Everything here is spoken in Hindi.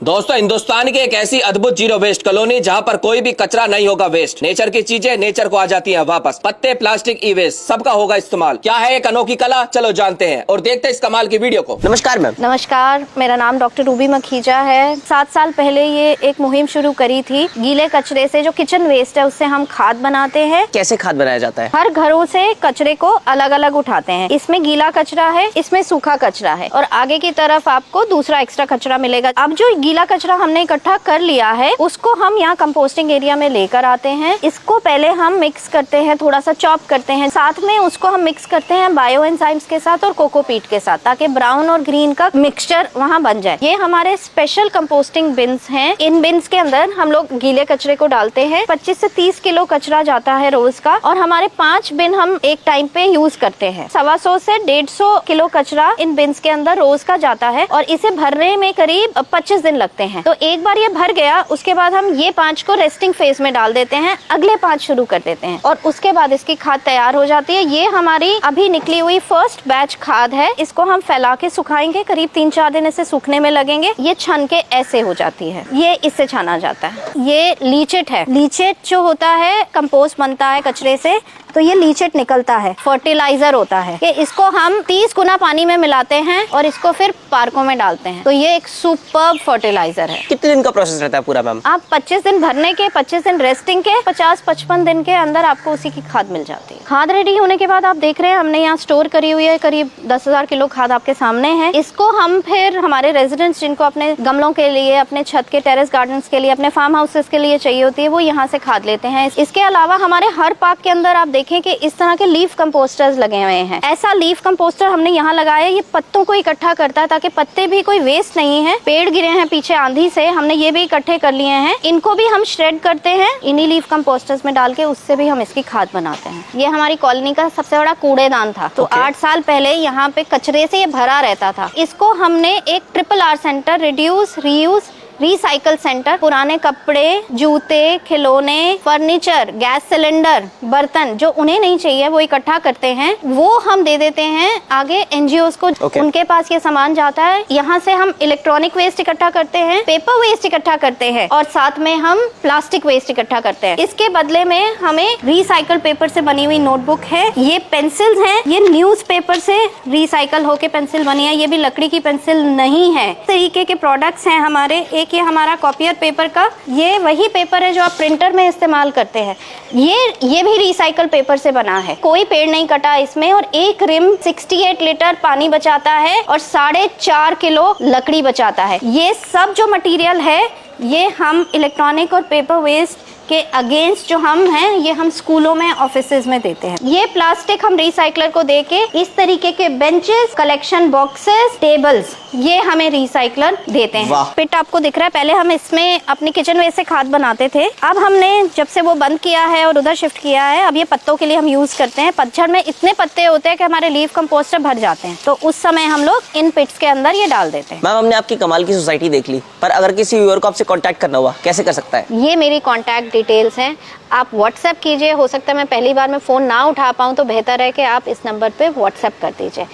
दोस्तों, हिंदुस्तान की एक ऐसी अद्भुत जीरो वेस्ट कॉलोनी जहां पर कोई भी कचरा नहीं होगा वेस्ट। नेचर की चीजें नेचर को आ जाती हैं वापस। पत्ते, प्लास्टिक, ई वेस्ट सबका होगा इस्तेमाल। क्या है एक अनोखी कला, चलो जानते हैं और देखते हैं इस कमाल की वीडियो को। नमस्कार मैम। नमस्कार, मेरा नाम डॉक्टर रूबी मखीजा है। 7 साल पहले ये एक मुहिम शुरू करी थी। गीले कचरे से जो किचन वेस्ट है उससे हम खाद बनाते हैं। कैसे खाद बनाया जाता है? हर घरों से कचरे को अलग अलग उठाते हैं। इसमें गीला कचरा है, इसमें सूखा कचरा है और आगे की तरफ आपको दूसरा एक्स्ट्रा कचरा मिलेगा। अब जो गीला कचरा हमने इकट्ठा कर लिया है उसको हम यहाँ कंपोस्टिंग एरिया में लेकर आते हैं। इसको पहले हम मिक्स करते हैं, थोड़ा सा चॉप करते हैं, साथ में उसको हम मिक्स करते हैं बायो एंजाइम्स के साथ और कोकोपीट के साथ, ताकि ब्राउन और ग्रीन का मिक्सचर वहाँ बन जाए। ये हमारे स्पेशल कंपोस्टिंग बिन्स हैं। इन बिन्स के अंदर हम लोग गीले कचरे को डालते हैं। 25 से 30 किलो कचरा जाता है रोज का और हमारे 5 बिन हम एक टाइम पे यूज करते हैं। 125 से 150 किलो कचरा इन बिन्स के अंदर रोज का जाता है और इसे भरने में करीब 25 दिन लगते हैं। तो एक बार ये भर गया, उसके बाद हम ये 5 को रेस्टिंग फेज में डाल देते हैं, अगले 5 शुरू कर देते हैं और उसके बाद इसकी खाद तैयार हो जाती है। ये हमारी अभी निकली हुई फर्स्ट बैच खाद है। इसको हम फैला के सुखाएंगे, करीब 3-4 दिन इसे सूखने में लगेंगे। ये छन के ऐसे हो जाती है। ये इससे छाना जाता है। ये लीचेट है। लीचेट जो होता है, कंपोस्ट बनता है कचरे से, तो ये लीचेट निकलता है, फर्टिलाइजर होता है। कि इसको हम 30 गुना पानी में मिलाते हैं और इसको फिर पार्कों में डालते हैं। तो ये एक सुपर्ब फर्टिलाइजर है। कितने दिन का प्रोसेस रहता है पूरा मैम? आप 25 दिन भरने के, 25 दिन रेस्टिंग के, 50-55 दिन के अंदर आपको उसी की खाद मिल जाती है। खाद रेडी होने के बाद आप देख रहे हैं हमने यहाँ स्टोर करी हुई है, करीब 10,000 किलो खाद आपके सामने है। इसको हम फिर हमारे रेजिडेंट्स जिनको अपने गमलों के लिए, अपने छत के टेरेस गार्डन्स के लिए, अपने फार्म हाउसेस के लिए चाहिए होती है, वो यहाँ से खाद लेते हैं। इसके अलावा हमारे हर पार्क के अंदर आप देखें कि इस तरह के लीफ कंपोस्टर्स लगे हुए हैं। ऐसा लीफ कंपोस्टर हमने यहाँ लगाया। ये पत्तों को इकट्ठा करता है ताकि पत्ते भी कोई वेस्ट नहीं है। पेड़ गिरे हैं पीछे आंधी से, हमने ये भी इकट्ठे कर लिए हैं। इनको भी हम श्रेड करते हैं, इन्हीं लीफ कंपोस्टर्स में डाल के, उससे भी हम इसकी खाद बनाते हैं। ये हमारी कॉलोनी का सबसे बड़ा कूड़ेदान था। तो 8 साल पहले यहाँ पे कचरे से ये भरा रहता था। इसको हमने एक RRR centre, reduce, reuse, recycle centre, पुराने कपड़े, जूते, खिलौने, फर्नीचर, गैस सिलेंडर, बर्तन जो उन्हें नहीं चाहिए वो इकट्ठा करते हैं, वो हम दे देते हैं आगे एनजीओज को। उनके पास ये सामान जाता है। यहाँ से हम इलेक्ट्रॉनिक वेस्ट इकट्ठा करते हैं, पेपर वेस्ट इकट्ठा करते हैं और साथ में हम प्लास्टिक वेस्ट इकट्ठा करते हैं। इसके बदले में हमें रिसाइकल पेपर से बनी हुई नोटबुक है, ये पेंसिल्स हैं, ये न्यूज पेपर से रिसाइकल होके पेंसिल बनी है, ये भी लकड़ी की पेंसिल नहीं है। इस तरीके के प्रोडक्ट्स हैं हमारे। एक ये हमारा कॉपियर पेपर का, ये वही पेपर है जो आप प्रिंटर में इस्तेमाल करते हैं। ये भी रिसाइकल पेपर से बना है। कोई पेड़ नहीं कटा इसमें और एक रिम 68 लीटर पानी बचाता है और 4.5 किलो लकड़ी बचाता है। ये सब जो मटेरियल है ये हम इलेक्ट्रॉनिक और पेपर वेस्ट के अगेंस्ट जो हम हैं, ये हम स्कूलों में, ऑफिसेज में देते हैं। ये प्लास्टिक हम रिसाइकलर को देके इस तरीके के बेंचेस, कलेक्शन बॉक्सेस, टेबल्स, ये हमें रिसाइकलर देते हैं। पिट आपको दिख रहा है, पहले हम इसमें अपनी किचन वेस्ट से खाद बनाते थे। अब हमने जब से वो बंद किया है और उधर शिफ्ट किया है, अब ये पत्तों के लिए हम यूज करते हैं। पतझड़ में इतने पत्ते होते हैं कि हमारे लीफ कंपोस्टर भर जाते हैं, तो उस समय हम लोग इन पिट्स के अंदर ये डाल देते हैं। मैम, हमने आपकी कमाल की सोसाइटी देख ली, पर अगर किसी व्यूअर को आपसे कांटेक्ट करना हुआ कैसे कर सकता है? ये मेरी कॉन्टैक्ट डिटेल्स हैं, आप व्हाट्सएप कीजिए। हो सकता है मैं पहली बार में फ़ोन ना उठा पाऊँ, तो बेहतर है कि आप इस नंबर पे व्हाट्सएप कर दीजिए।